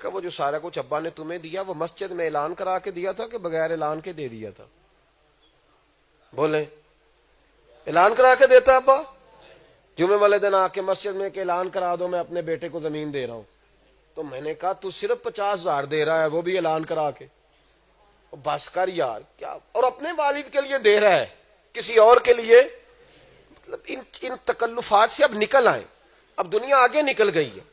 کہا وہ جو سارا کچھ ابا نے تمہیں دیا وہ مسجد میں اعلان کرا کے دیا تھا کہ بغیر اعلان کے دے دیا تھا؟ بولیں، اعلان کرا کے دیتا ابا؟ جمعے والے دن آ کے مسجد میں کہ اعلان کرا دو میں اپنے بیٹے کو زمین دے رہا ہوں. تو میں نے کہا تو صرف 50,000 دے رہا ہے وہ بھی اعلان کرا کے؟ بس کر یار. کیا اور اپنے والد کے لیے دے رہا ہے کسی اور کے لیے؟ مطلب ان تکلفات سے اب نکل آئیں. اب دنیا آگے نکل گئی ہے.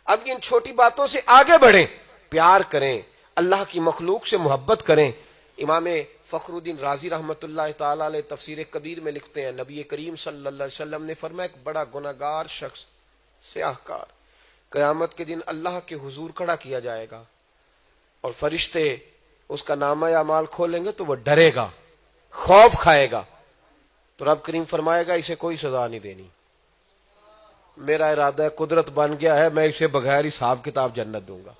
اب ان چھوٹی باتوں سے آگے بڑھیں، پیار کریں، اللہ کی مخلوق سے محبت کریں. امام فخر الدین رازی رحمت اللہ تعالی علیہ تفسیر کبیر میں لکھتے ہیں نبی کریم صلی اللہ علیہ وسلم نے فرمایا ایک بڑا گناہگار شخص، سیاہ کار، قیامت کے دن اللہ کے حضور کھڑا کیا جائے گا اور فرشتے اس کا نامہ اعمال کھولیں گے تو وہ ڈرے گا، خوف کھائے گا. تو رب کریم فرمائے گا اسے کوئی سزا نہیں دینی، میرا ارادہ ہے، قدرت بن گیا ہے، میں اسے بغیر حساب کتاب جنت دوں گا.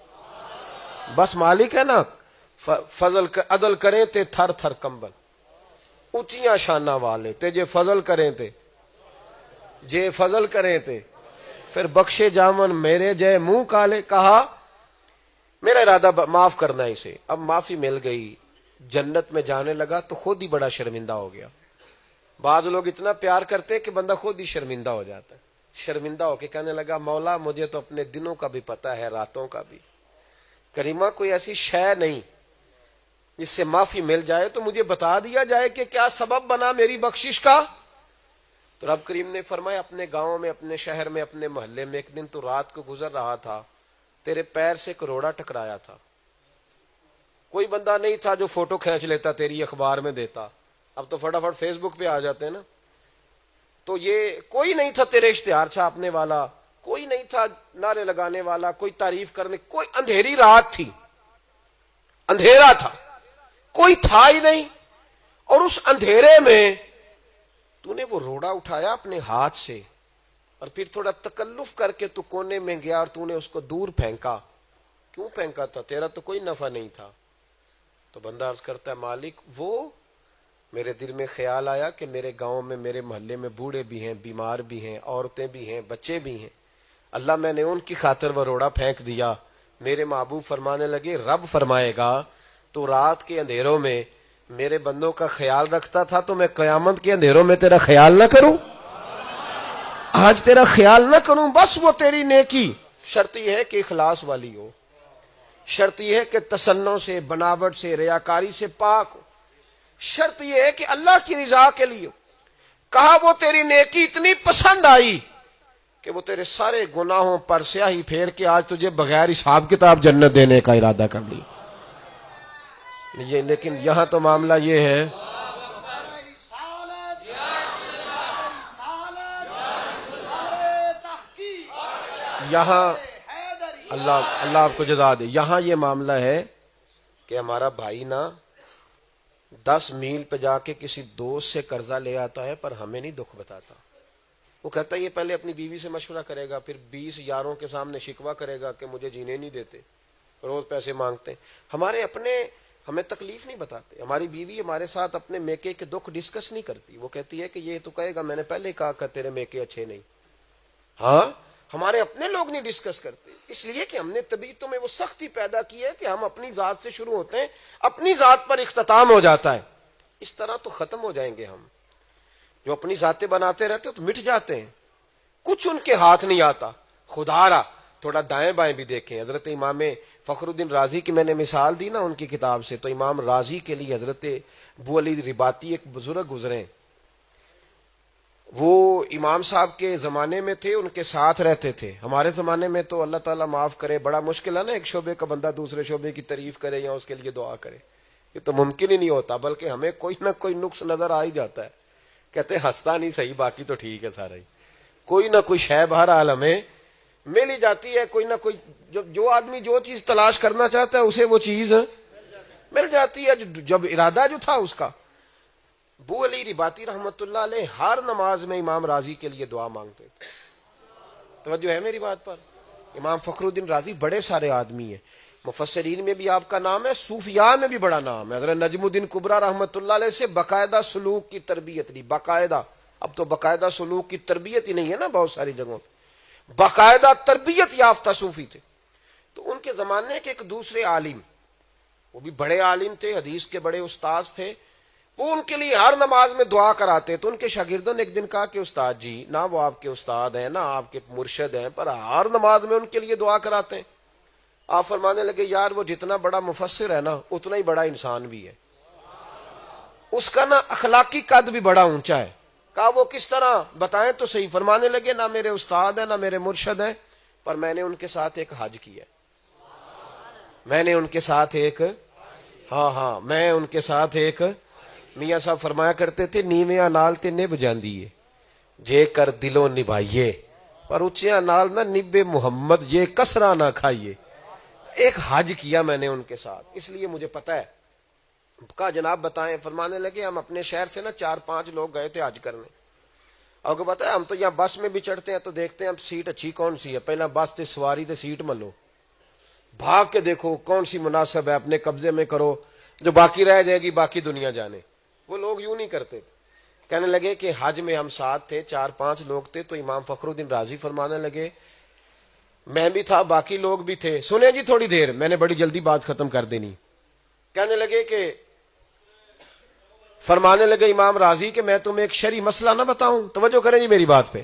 بس مالک ہے نا، فضل عدل کریں تے تھر تھر کمبل، اونچیاں شانہ والے تے جے فضل کریں تے جے فضل کریں تے پھر بخشے جامن میرے جے منہ کالے. کہا میرا ارادہ معاف کرنا ہے اسے. اب معافی مل گئی، جنت میں جانے لگا تو خود ہی بڑا شرمندہ ہو گیا. بعض لوگ اتنا پیار کرتے ہیں کہ بندہ خود ہی شرمندہ ہو جاتا ہے. شرمندہ ہو کے کہنے لگا مولا مجھے تو اپنے دنوں کا بھی پتہ ہے، راتوں کا بھی. کریمہ کوئی ایسی شے نہیں جس سے معافی مل جائے تو مجھے بتا دیا جائے کہ کیا سبب بنا میری بخشش کا. تو رب کریم نے فرمایا اپنے گاؤں میں، اپنے شہر میں، اپنے محلے میں ایک دن تو رات کو گزر رہا تھا، تیرے پیر سے کروڑا ٹکرایا تھا. کوئی بندہ نہیں تھا جو فوٹو کھینچ لیتا تیری اخبار میں دیتا، اب تو فٹافٹ فیس بک پہ آ جاتے ہیں نا. تو یہ کوئی نہیں تھا تیرے اشتہار چھاپنے والا، کوئی نہیں تھا نعرے لگانے والا، کوئی تعریف کرنے، کوئی اندھیری رات تھی، اندھیرا تھا، کوئی تھا ہی نہیں. اور اس اندھیرے میں تو نے وہ روڑا اٹھایا اپنے ہاتھ سے اور پھر تھوڑا تکلف کر کے تو کونے میں گیا اور تو نے اس کو دور پھینکا. کیوں پھینکا تھا؟ تیرا تو کوئی نفع نہیں تھا. تو بندہ عرض کرتا ہے مالک وہ میرے دل میں خیال آیا کہ میرے گاؤں میں، میرے محلے میں بوڑھے بھی ہیں، بیمار بھی ہیں، عورتیں بھی ہیں، بچے بھی ہیں. اللہ میں نے ان کی خاطر وہ روڑا پھینک دیا. میرے محبوب فرمانے لگے رب فرمائے گا تو رات کے اندھیروں میں میرے بندوں کا خیال رکھتا تھا تو میں قیامت کے اندھیروں میں تیرا خیال نہ کروں؟ آج تیرا خیال نہ کروں؟ بس وہ تیری نیکی. شرط یہ ہے کہ اخلاص والی ہو، شرط یہ ہے کہ تصنع سے، بناوٹ سے، ریاکاری سے پاک ہو، شرط یہ ہے کہ اللہ کی رضا کے لیے. کہا وہ تیری نیکی اتنی پسند آئی کہ وہ تیرے سارے گناہوں پر سیاہی پھیر کے آج تجھے بغیر حساب کتاب جنت دینے کا ارادہ کر لی. لیکن یہاں تو معاملہ یہ ہے یہاں اللہ آپ کو جزا دے. یہاں یہ معاملہ ہے کہ ہمارا بھائی نا 10 میل پہ جا کے کسی دوست سے قرضہ لے آتا ہے پر ہمیں نہیں دکھ بتاتا. وہ کہتا ہے یہ پہلے اپنی بیوی سے مشورہ کرے گا، پھر 20 یاروں کے سامنے شکوہ کرے گا کہ مجھے جینے نہیں دیتے، روز پیسے مانگتے ہیں. ہمارے اپنے ہمیں تکلیف نہیں بتاتے. ہماری بیوی ہمارے ساتھ اپنے میکے کے دکھ ڈسکس نہیں کرتی. وہ کہتی ہے کہ یہ تو کہے گا میں نے پہلے کہا کہ تیرے میکے اچھے نہیں. ہاں ہمارے اپنے لوگ نہیں ڈسکس کرتے، اس لیے کہ ہم نے طبیعتوں میں وہ سختی پیدا کی ہے کہ ہم اپنی ذات سے شروع ہوتے ہیں، اپنی ذات پر اختتام ہو جاتا ہے. اس طرح تو ختم ہو جائیں گے ہم. جو اپنی ذاتیں بناتے رہتے تو مٹ جاتے ہیں. کچھ ان کے ہاتھ نہیں آتا. خدا را تھوڑا دائیں بائیں بھی دیکھیں. حضرت امام فخر الدین رازی کی میں نے مثال دی نا ان کی کتاب سے، تو امام رازی کے لیے حضرت ابو علی رباطی ایک بزرگ گزرے. وہ امام صاحب کے زمانے میں تھے، ان کے ساتھ رہتے تھے. ہمارے زمانے میں تو اللہ تعالیٰ معاف کرے بڑا مشکل ہے نا، ایک شعبے کا بندہ دوسرے شعبے کی تعریف کرے یا اس کے لیے دعا کرے. یہ تو ممکن ہی نہیں ہوتا، بلکہ ہمیں کوئی نہ کوئی نقص نظر آ ہی جاتا ہے. کہتے ہیں ہنستا نہیں صحیح، باقی تو ٹھیک ہے سارا ہی. کوئی نہ کوئی شے بہرحال ہمیں مل ہی جاتی ہے. کوئی نہ کوئی جو آدمی جو چیز تلاش کرنا چاہتا ہے اسے وہ چیز مل جاتی ہے جب ارادہ جو تھا اس کا. ابو علی رباطی رحمت اللہ علیہ ہر نماز میں امام رازی کے لیے دعا مانگتے تھے. توجہ ہے میری بات پر؟ امام فخر الدین رازی بڑے سارے آدمی ہیں. مفسرین میں بھی آپ کا نام ہے، صوفیاء میں بھی بڑا نام ہے. حضرت نجم الدین کبریٰ رحمت اللہ علیہ سے باقاعدہ سلوک کی تربیت لی. باقاعدہ، اب تو باقاعدہ سلوک کی تربیت ہی نہیں ہے نا بہت ساری جگہوں پہ. باقاعدہ تربیت یافتہ صوفی تھے. تو ان کے زمانے کے ایک دوسرے عالم، وہ بھی بڑے عالم تھے، حدیث کے بڑے استاذ تھے، وہ ان کے لیے ہر نماز میں دعا کراتے. تو ان کے شاگردوں نے ایک دن کہا کہ استاد جی، نہ وہ آپ کے استاد ہیں نہ آپ کے مرشد ہیں، پر ہر نماز میں ان کے لیے دعا کراتے ہیں. آپ فرمانے لگے یار وہ جتنا بڑا مفسر ہے نا اتنا ہی بڑا انسان بھی ہے، اس کا نا اخلاقی قد بھی بڑا اونچا ہے. کہا وہ کس طرح بتائیں تو صحیح. فرمانے لگے نہ میرے استاد ہیں نہ میرے مرشد ہیں، پر میں نے ان کے ساتھ ایک حج کیا، میں نے ان کے ساتھ ایک میں ان کے ساتھ ایک، میاں صاحب فرمایا کرتے تھے نیویاں نال تے نب جاندی ہے جے کر دلوں نبھائیے، پر اچیاں نال نہ نب محمد یہ کسرا نہ کھائیے. ایک حج کیا میں نے ان کے ساتھ، اس لیے مجھے پتا ہے. کہا جناب بتائیں. فرمانے لگے ہم اپنے شہر سے نا 4-5 لوگ گئے تھے حج کرنے. اور کو پتا ہے ہم تو یہاں بس میں بھی چڑھتے ہیں تو دیکھتے ہیں اب سیٹ اچھی کون سی ہے، پہلا بس تے سواری تے سیٹ ملو، بھاگ کے دیکھو کون سی مناسب ہے، اپنے قبضے میں کرو، جو باقی رہ جائے گی باقی دنیا جانے. وہ لوگ یوں نہیں کرتے. کہنے لگے کہ حج میں ہم ساتھ تھے، 4-5 لوگ تھے. تو امام فخر الدین رازی فرمانے لگے میں بھی تھا باقی لوگ بھی تھے. سنیں جی تھوڑی دیر، میں نے بڑی جلدی بات ختم کر دینی. کہنے لگے کہ فرمانے لگے امام راضی کہ میں تمہیں ایک شرعی مسئلہ نہ بتاؤں. توجہ کریں جی میری بات پہ.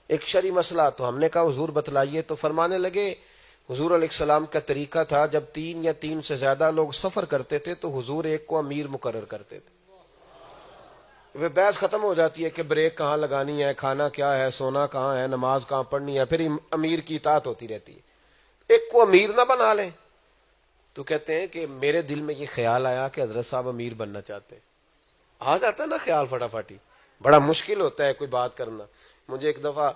ایک شرعی مسئلہ. تو ہم نے کہا حضور بتلائیے. تو فرمانے لگے حضور علیہ السلام کا طریقہ تھا جب 3 یا 3 سے زیادہ لوگ سفر کرتے تھے تو حضور ایک کو امیر مقرر کرتے تھے. وہ بحث ختم ہو جاتی ہے کہ بریک کہاں لگانی ہے، کھانا کیا ہے، سونا کہاں ہے، نماز کہاں پڑھنی ہے، پھر امیر کی اطاعت ہوتی رہتی ہے. ایک کو امیر نہ بنا لیں. تو کہتے ہیں کہ میرے دل میں یہ خیال آیا کہ حضرت صاحب امیر بننا چاہتے ہیں. آ جاتا ہے نا خیال فٹافٹ ہی، بڑا مشکل ہوتا ہے کوئی بات کرنا. مجھے ایک دفعہ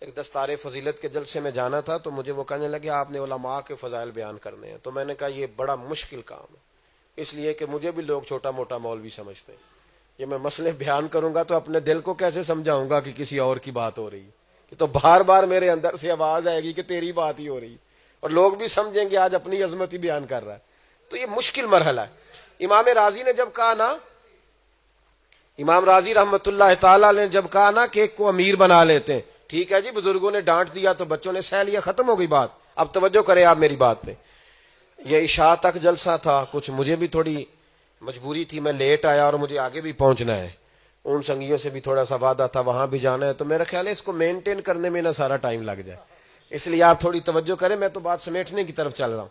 ایک دستار فضیلت کے جلسے میں جانا تھا تو مجھے وہ کہنے لگے آپ نے علماء کے فضائل بیان کرنے ہیں. تو میں نے کہا یہ بڑا مشکل کام ہے، اس لیے کہ مجھے بھی لوگ چھوٹا موٹا مولوی سمجھتے ہیں. یہ میں مسئلے بیان کروں گا تو اپنے دل کو کیسے سمجھاؤں گا کہ کسی اور کی بات ہو رہی ہے، کہ تو بار بار میرے اندر سے آواز آئے گی کہ تیری بات ہی ہو رہی ہے، اور لوگ بھی سمجھیں گے آج اپنی عظمت ہی بیان کر رہا ہے. تو یہ مشکل مرحلہ ہے. امام راضی نے جب کہا نا، امام راضی رحمت اللہ تعالی نے جب کہا نا کہ ایک کو امیر بنا لیتے ہیں، ٹھیک ہے جی بزرگوں نے ڈانٹ دیا تو بچوں نے سہ لیا، ختم ہو گئی بات. اب توجہ کریں آپ میری بات پہ. یہ عشاء تک جلسہ تھا، کچھ مجھے بھی تھوڑی مجبوری تھی، میں لیٹ آیا اور مجھے آگے بھی پہنچنا ہے، ان سنگیوں سے بھی تھوڑا سا وعدہ تھا وہاں بھی جانا ہے. تو میرا خیال ہے اس کو مینٹین کرنے میں نہ سارا ٹائم لگ جائے، اس لیے آپ تھوڑی توجہ کریں، میں تو بات سمیٹنے کی طرف چل رہا ہوں.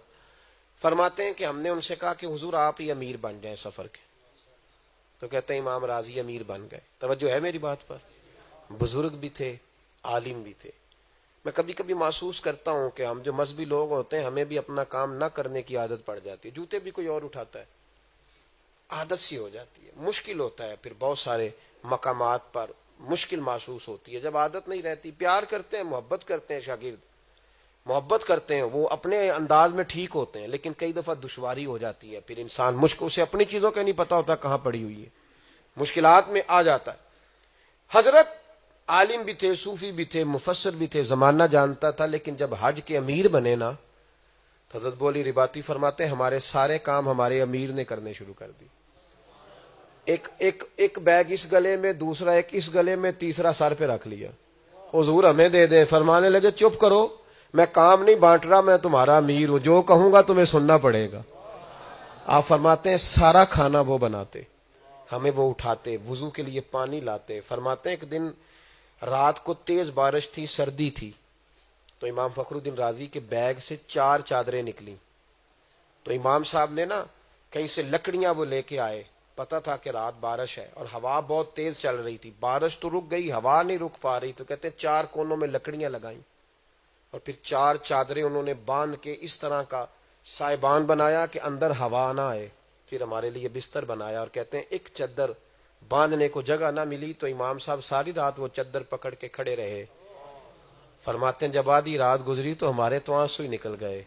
فرماتے ہیں کہ ہم نے ان سے کہا کہ حضور آپ ہی امیر بن جائیں سفر کے. تو کہتے ہیں امام راضی امیر بن گئے. توجہ ہے میری بات پر. بزرگ بھی تھے، عالم بھی تھے. میں کبھی کبھی محسوس کرتا ہوں کہ ہم جو مذہبی لوگ ہوتے ہیں ہمیں بھی اپنا کام نہ کرنے کی عادت پڑ جاتی ہے. جوتے بھی کوئی اور اٹھاتا ہے، عادت سی ہو جاتی ہے، مشکل ہوتا ہے. پھر بہت سارے مقامات پر مشکل محسوس ہوتی ہے جب عادت نہیں رہتی. پیار کرتے ہیں، محبت کرتے ہیں، شاگرد محبت کرتے ہیں، وہ اپنے انداز میں ٹھیک ہوتے ہیں، لیکن کئی دفعہ دشواری ہو جاتی ہے. پھر انسان مشکل سے اپنی چیزوں کا نہیں پتا ہوتا کہاں پڑی ہوئی ہے، مشکلات میں آ جاتا ہے. حضرت عالم بھی تھے، صوفی بھی تھے، مفسر بھی تھے، زمانہ جانتا تھا. لیکن جب حج کے امیر بنے نا، حضرت بولی رباطی فرماتے ہیں ہمارے سارے کام ہمارے امیر نے کرنے شروع کر دی. ایک بیگ اس گلے میں، دوسرا ایک اس گلے میں، تیسرا سر پہ رکھ لیا، حضور ہمیں دے دیں. فرمانے لگے چپ کرو، میں کام نہیں بانٹ رہا، میں تمہارا امیر ہوں، جو کہوں گا تمہیں سننا پڑے گا. آپ فرماتے ہیں سارا کھانا وہ بناتے، ہمیں وہ اٹھاتے، وضو کے لیے پانی لاتے. فرماتے ہیں ایک دن رات کو تیز بارش تھی، سردی تھی، تو امام فخر الدین رازی کے بیگ سے 4 چادریں نکلی. تو امام صاحب نے نا کہیں سے لکڑیاں وہ لے کے آئے، پتا تھا کہ رات بارش ہے اور ہوا بہت تیز چل رہی تھی. بارش تو رک گئی، ہوا نہیں رک پا رہی. تو کہتے ہیں 4 کونوں میں لکڑیاں لگائیں اور پھر 4 چادریں انہوں نے باندھ کے اس طرح کا سائبان بنایا کہ اندر ہوا نہ آئے. پھر ہمارے لیے بستر بنایا اور کہتے ہیں ایک چادر باندھنے کو جگہ نہ ملی تو امام صاحب ساری رات وہ چادر پکڑ کے کھڑے رہے. فرماتے ہیں جب آدھی رات گزری تو ہمارے تو آنسو ہی نکل گئے.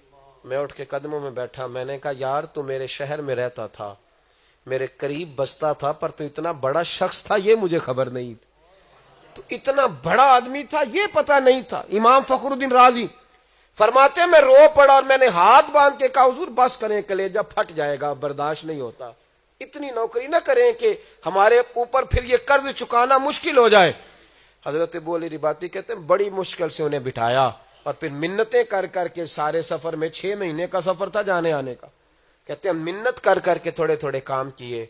میں اٹھ کے قدموں میں بیٹھا، میں نے کہا یار تو میرے شہر میں رہتا تھا، میرے قریب بستا تھا، پر تو اتنا بڑا شخص تھا یہ مجھے خبر نہیں تھی، تو اتنا بڑا آدمی تھا یہ پتا نہیں تھا. امام فخر الدین رازی فرماتے ہیں میں رو پڑا اور میں نے ہاتھ باندھ کے کہا حضور بس کریں، کلیجہ پھٹ جائے گا، برداشت نہیں ہوتا. اتنی نوکری نہ کریں کہ ہمارے اوپر پھر یہ قرض چکانا مشکل ہو جائے. حضرت ابو علی رباطی کہتے ہیں بڑی مشکل سے انہیں بٹھایا اور پھر منتیں کر کر کے سارے سفر میں 6 مہینے کا سفر تھا جانے آنے کا. کہتے ہیں منت کر کر کے تھوڑے تھوڑے کام کیے.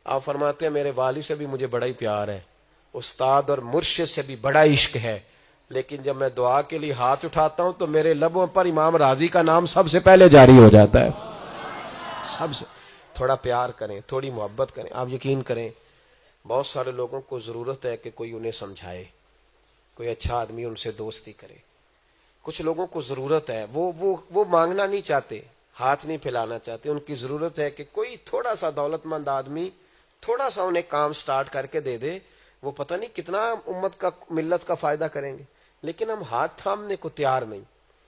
آپ فرماتے ہیں میرے والد سے بھی مجھے بڑا ہی پیار ہے, استاد اور مرشد سے بھی بڑا عشق ہے, لیکن جب میں دعا کے لیے ہاتھ اٹھاتا ہوں تو میرے لبوں پر امام راضی کا نام سب سے پہلے جاری ہو جاتا ہے. سب سے تھوڑا پیار کریں, تھوڑی محبت کریں. آپ یقین کریں بہت سارے لوگوں کو ضرورت ہے کہ کوئی انہیں سمجھائے, کوئی اچھا آدمی ان سے دوستی کرے. کچھ لوگوں کو ضرورت ہے, وہ مانگنا نہیں چاہتے, ہاتھ نہیں پھیلانا چاہتے. ان کی ضرورت ہے کہ کوئی تھوڑا سا دولت مند آدمی تھوڑا سا انہیں کام سٹارٹ کر کے دے دے. وہ پتہ نہیں کتنا امت کا ملت کا فائدہ کریں گے. لیکن ہم ہاتھ تھامنے کو تیار نہیں,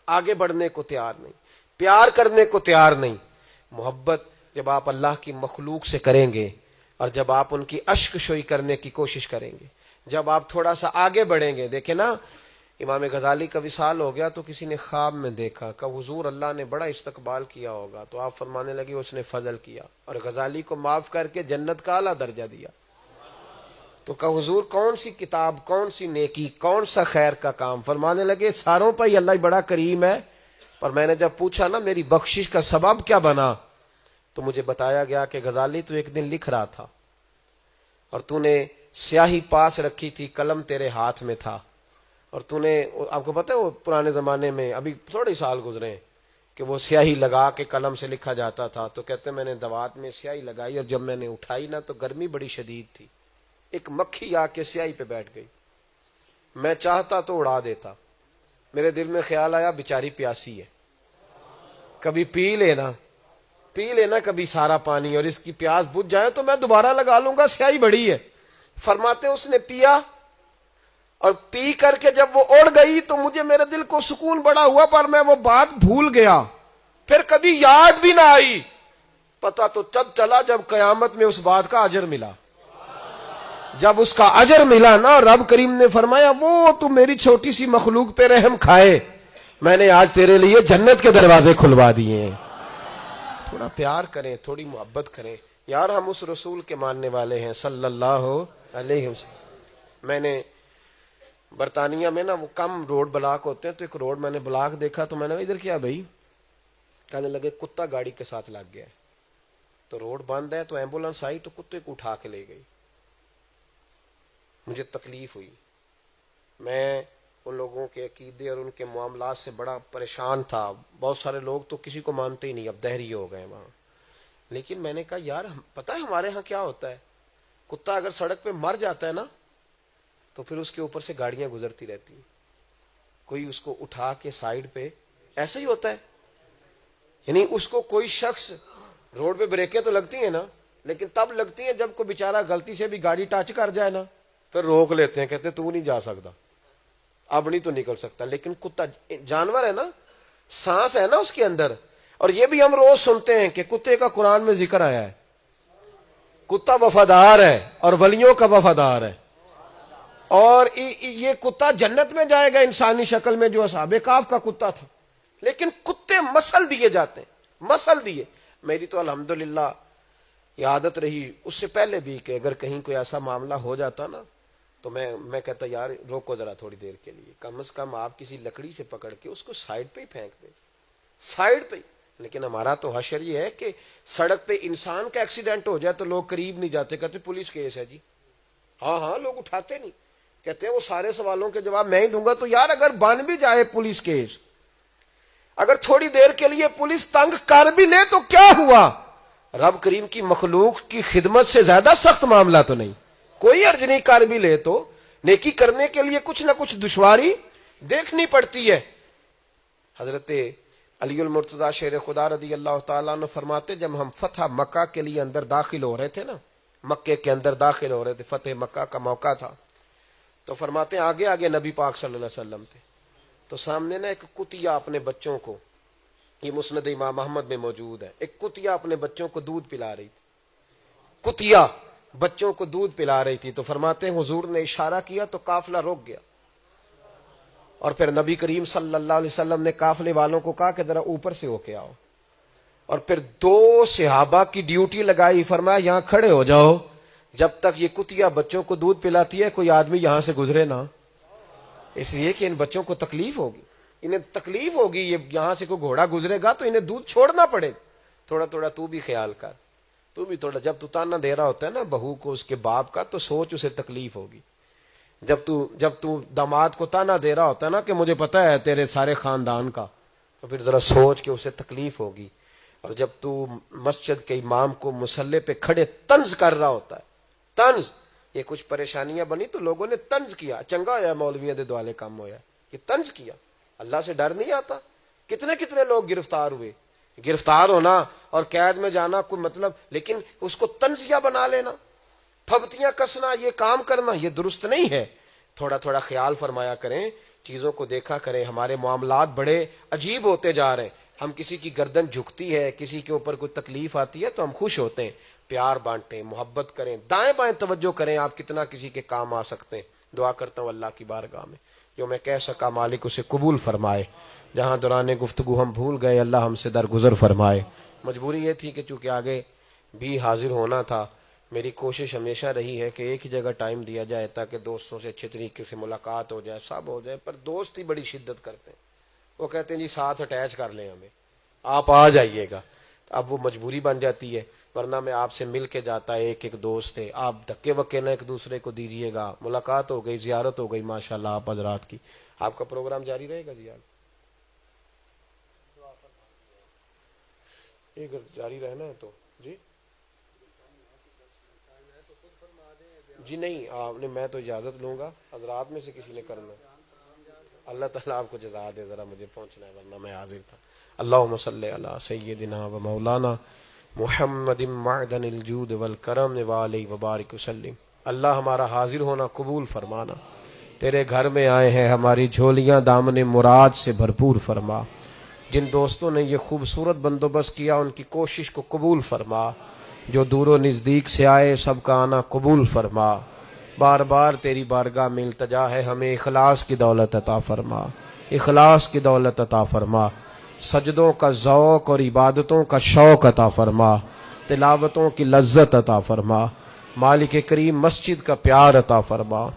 آگے بڑھنے کو تیار نہیں, پیار کرنے کو تیار نہیں. محبت جب آپ اللہ کی مخلوق سے کریں گے اور جب آپ ان کی اشک شوئی کرنے کی کوشش کریں گے, جب آپ تھوڑا سا آگے بڑھیں گے. دیکھیں نا امام غزالی کا وصال ہو گیا تو کسی نے خواب میں دیکھا کہ حضور اللہ نے بڑا استقبال کیا ہوگا, تو آپ فرمانے لگے اس نے فضل کیا اور غزالی کو معاف کر کے جنت کا اعلیٰ درجہ دیا. تو کہ حضور کون سی کتاب, کون سی نیکی, کون سا خیر کا کام؟ فرمانے لگے ساروں پر ہی اللہ بڑا کریم ہے, پر میں نے جب پوچھا نا میری بخشش کا سبب کیا بنا تو مجھے بتایا گیا کہ غزالی تو ایک دن لکھ رہا تھا اور تو نے سیاہی پاس رکھی تھی, قلم تیرے ہاتھ میں تھا, اور تو نے, آپ کو پتہ ہے وہ پرانے زمانے میں ابھی تھوڑے سال گزرے کہ وہ سیاہی لگا کے قلم سے لکھا جاتا تھا. تو کہتے میں نے دوات میں سیاہی لگائی اور جب میں نے اٹھائی نا تو گرمی بڑی شدید تھی, ایک مکھی آ کے سیاہی پہ بیٹھ گئی. میں چاہتا تو اڑا دیتا, میرے دل میں خیال آیا بیچاری پیاسی ہے, کبھی پی لینا کبھی سارا پانی, اور اس کی پیاس بجھ جائے تو میں دوبارہ لگا لوں گا, سیاہی بڑی ہے. فرماتے اس نے پیا اور پی کر کے جب وہ اڑ گئی تو مجھے میرے دل کو سکون بڑا ہوا, پر میں وہ بات بھول گیا, پھر کبھی یاد بھی نہ آئی. پتہ تو تب چلا جب قیامت میں اس بات کا اجر ملا. جب اس کا اجر ملا نا, رب کریم نے فرمایا وہ تو میری چھوٹی سی مخلوق پہ رحم کھائے, میں نے آج تیرے لیے جنت کے دروازے کھلوا دیے ہیں. تھوڑا پیار کریں, تھوڑی محبت کریں یار. ہم اس رسول کے ماننے والے ہیں صلی اللہ علیہ وسلم. میں نے برطانیہ میں نا وہ کم روڈ بلاک ہوتے ہیں, تو ایک روڈ میں نے بلاک دیکھا تو میں نے ادھر کیا بھائی, کہنے لگے کتا گاڑی کے ساتھ لگ گیا ہے, تو روڈ بند ہے, تو ایمبولینس آئی تو کتے کو اٹھا کے لے گئی. مجھے تکلیف ہوئی, میں ان لوگوں کے عقیدے اور ان کے معاملات سے بڑا پریشان تھا. بہت سارے لوگ تو کسی کو مانتے ہی نہیں, اب دہری ہو گئے وہاں. لیکن میں نے کہا یار پتہ ہے ہمارے ہاں کیا ہوتا ہے, کتا اگر سڑک پہ مر جاتا ہے نا تو پھر اس کے اوپر سے گاڑیاں گزرتی رہتی ہیں, کوئی اس کو اٹھا کے سائیڈ پہ, ایسا ہی ہوتا ہے. یعنی اس کو کوئی شخص, روڈ پہ بریکیں تو لگتی ہیں نا, لیکن تب لگتی ہیں جب کوئی بیچارہ غلطی سے بھی گاڑی ٹچ کر جائے نا, پھر روک لیتے ہیں, کہتے تو نہیں جا سکتا, اب نہیں تو نکل سکتا. لیکن کتا جانور ہے نا, سانس ہے نا اس کے اندر. اور یہ بھی ہم روز سنتے ہیں کہ کتے کا قرآن میں ذکر آیا ہے, کتا وفادار ہے اور ولیوں کا وفادار ہے, اور یہ کتا جنت میں جائے گا انسانی شکل میں جو اصحاب کہف کا کتا تھا. لیکن کتے مسل دیے جاتے ہیں, مسل دیے. میری تو الحمدللہ یہ عادت رہی اس سے پہلے بھی کہ اگر کہیں کوئی ایسا معاملہ ہو جاتا نا تو میں کہتا یار روکو ذرا تھوڑی دیر کے لیے, کم از کم آپ کسی لکڑی سے پکڑ کے اس کو سائڈ پہ ہی پھینک دیں, سائڈ پہ ہی. لیکن ہمارا تو حشر یہ ہے کہ سڑک پہ انسان کا ایکسیڈنٹ ہو جائے تو لوگ قریب نہیں جاتے, کہتے پولیس کیس ہے جی. ہاں لوگ اٹھاتے نہیں, کہتے ہیں وہ سارے سوالوں کے جواب میں ہی دوں گا. تو یار اگر بن بھی جائے پولیس کیس, اگر تھوڑی دیر کے لیے پولیس تنگ کر بھی لے تو کیا ہوا, رب کریم کی مخلوق کی خدمت سے زیادہ سخت معاملہ تو نہیں. کوئی عرض نہیں کر بھی لے تو نیکی کرنے کے لیے کچھ نہ کچھ دشواری دیکھنی پڑتی ہے. حضرت علی المرتضی شیر خدا رضی اللہ تعالیٰ عنہ فرماتے جب ہم فتح مکہ کے لیے اندر داخل ہو رہے تھے نا, مکے کے اندر داخل ہو رہے تھے, فتح مکہ کا موقع تھا, تو فرماتے آگے آگے نبی پاک صلی اللہ علیہ وسلم تھے, تو سامنے نا ایک کتیا اپنے بچوں کو, یہ مسند امام احمد میں موجود ہے, ایک کتیا اپنے بچوں کو دودھ پلا رہی تھی, کتیا بچوں کو دودھ پلا رہی تھی. تو فرماتے ہیں حضور نے اشارہ کیا تو قافلہ رک گیا, اور پھر نبی کریم صلی اللہ علیہ وسلم نے قافلے والوں کو کہا کہ ذرا اوپر سے ہو کے آؤ, اور پھر 2 صحابہ کی ڈیوٹی لگائی, فرمایا یہاں کھڑے ہو جاؤ, جب تک یہ کتیا بچوں کو دودھ پلاتی ہے کوئی آدمی یہاں سے گزرے نہ, اس لیے کہ ان بچوں کو تکلیف ہوگی. انہیں تکلیف ہوگی، یہ یہاں سے کوئی گھوڑا گزرے گا تو انہیں دودھ چھوڑنا پڑے، تھوڑا تھوڑا تو بھی خیال کر، تو بھی تھوڑا، جب تو تانا دے رہا ہوتا ہے نا بہو کو اس کے باپ کا، تو سوچ اسے تکلیف ہوگی. جب تو داماد کو تانا دے رہا ہوتا ہے نا کہ مجھے پتا ہے تیرے سارے خاندان کا، تو پھر ذرا سوچ کہ اسے تکلیف ہوگی. اور جب تو مسجد کے امام کو مصلی پہ کھڑے طنز کر رہا ہوتا ہے، طنز، یہ کچھ پریشانیاں بنی تو لوگوں نے طنز کیا، چنگا ہویا مولویوں دے دوالے کام ہویا، یہ طنز کیا. اللہ سے ڈر نہیں آتا؟ کتنے لوگ گرفتار ہوئے. گرفتار ہونا اور قید میں جانا کوئی مطلب، لیکن اس کو طنزیہ بنا لینا، پھبتیاں کسنا، یہ کام کرنا، یہ درست نہیں ہے. تھوڑا تھوڑا خیال فرمایا کریں، چیزوں کو دیکھا کریں. ہمارے معاملات بڑے عجیب ہوتے جا رہے ہیں. ہم کسی کی گردن جھکتی ہے، کسی کے اوپر کوئی تکلیف آتی ہے تو ہم خوش ہوتے ہیں. پیار بانٹیں، محبت کریں، دائیں بائیں توجہ کریں. آپ کتنا کسی کے کام آ سکتے ہیں. دعا کرتا ہوں اللہ کی بارگاہ میں جو میں کہہ سکا مالک اسے قبول فرمائے. جہاں دوران گفتگو ہم بھول گئے اللہ ہم سے درگزر فرمائے. مجبوری یہ تھی کہ چونکہ آگے بھی حاضر ہونا تھا. میری کوشش ہمیشہ رہی ہے کہ ایک ہی جگہ ٹائم دیا جائے تاکہ دوستوں سے اچھے طریقے سے ملاقات ہو جائے، سب ہو جائے. پر دوست ہی بڑی شدت کرتے ہیں، وہ کہتے ہیں جی ساتھ اٹیچ کر لیں ہمیں، آپ آ جائیے گا. اب وہ مجبوری بن جاتی ہے، ورنہ میں آپ سے مل کے جاتا ہے. ایک دوست ہے، آپ دھکے وکے نہ ایک دوسرے کو دیجیے گا. ملاقات ہو گئی، زیارت ہو گئی ماشاءاللہ آپ حضرات کی. آپ کا پروگرام جاری رہے گا جی؟ اگر جاری رہنا ہے تو جی نہیں آپ نے، میں تو اجازت لوں گا. حضرات میں سے کسی نے کرنا؟ اللہ تعالیٰ آپ کو جزا دے، ذرا مجھے پہنچنا ہے ورنہ میں حاضر تھا. اللہم صلی علی سیدنا و مولانا محمد معدن الجود والکرم وعلیہ وبارک وسلم. اللہ ہمارا حاضر ہونا قبول فرمانا. تیرے گھر میں آئے ہیں، ہماری جھولیاں دامن مراد سے بھرپور فرما. جن دوستوں نے یہ خوبصورت بندوبست کیا ان کی کوشش کو قبول فرما. جو دور و نزدیک سے آئے سب کا آنا قبول فرما. بار بار تیری بارگاہ میں التجا ہے، ہمیں اخلاص کی دولت عطا فرما، اخلاص کی دولت عطا فرما. سجدوں کا ذوق اور عبادتوں کا شوق عطا فرما، تلاوتوں کی لذت عطا فرما. مالک کریم مسجد کا پیار عطا فرما،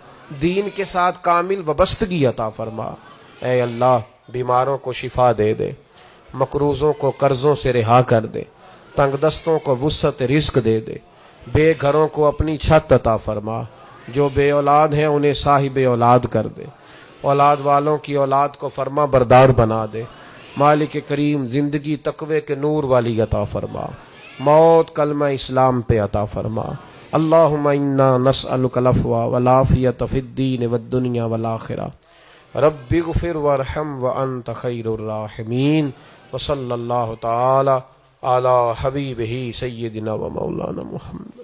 دین کے ساتھ کامل وابستگی عطا فرما. اے اللہ بیماروں کو شفا دے دے، مقروضوں کو قرضوں سے رہا کر دے، تنگ دستوں کو وسعت رزق دے دے، بے گھروں کو اپنی چھت عطا فرما. جو بے اولاد ہیں انہیں صاحب اولاد کر دے، اولاد والوں کی اولاد کو فرما بردار بنا دے. مالک کریم زندگی تقوی کے نور والی عطا فرما، موت کلمہ اسلام پہ عطا فرما. اللہم انا نسألک العفو والعافیۃ فی الدین والدنیا والآخرہ. رب اغفر وارحم وانت خیر الراحمین. وصلی اللہ تعالی علی حبیبہ سیدنا و مولانا محمد.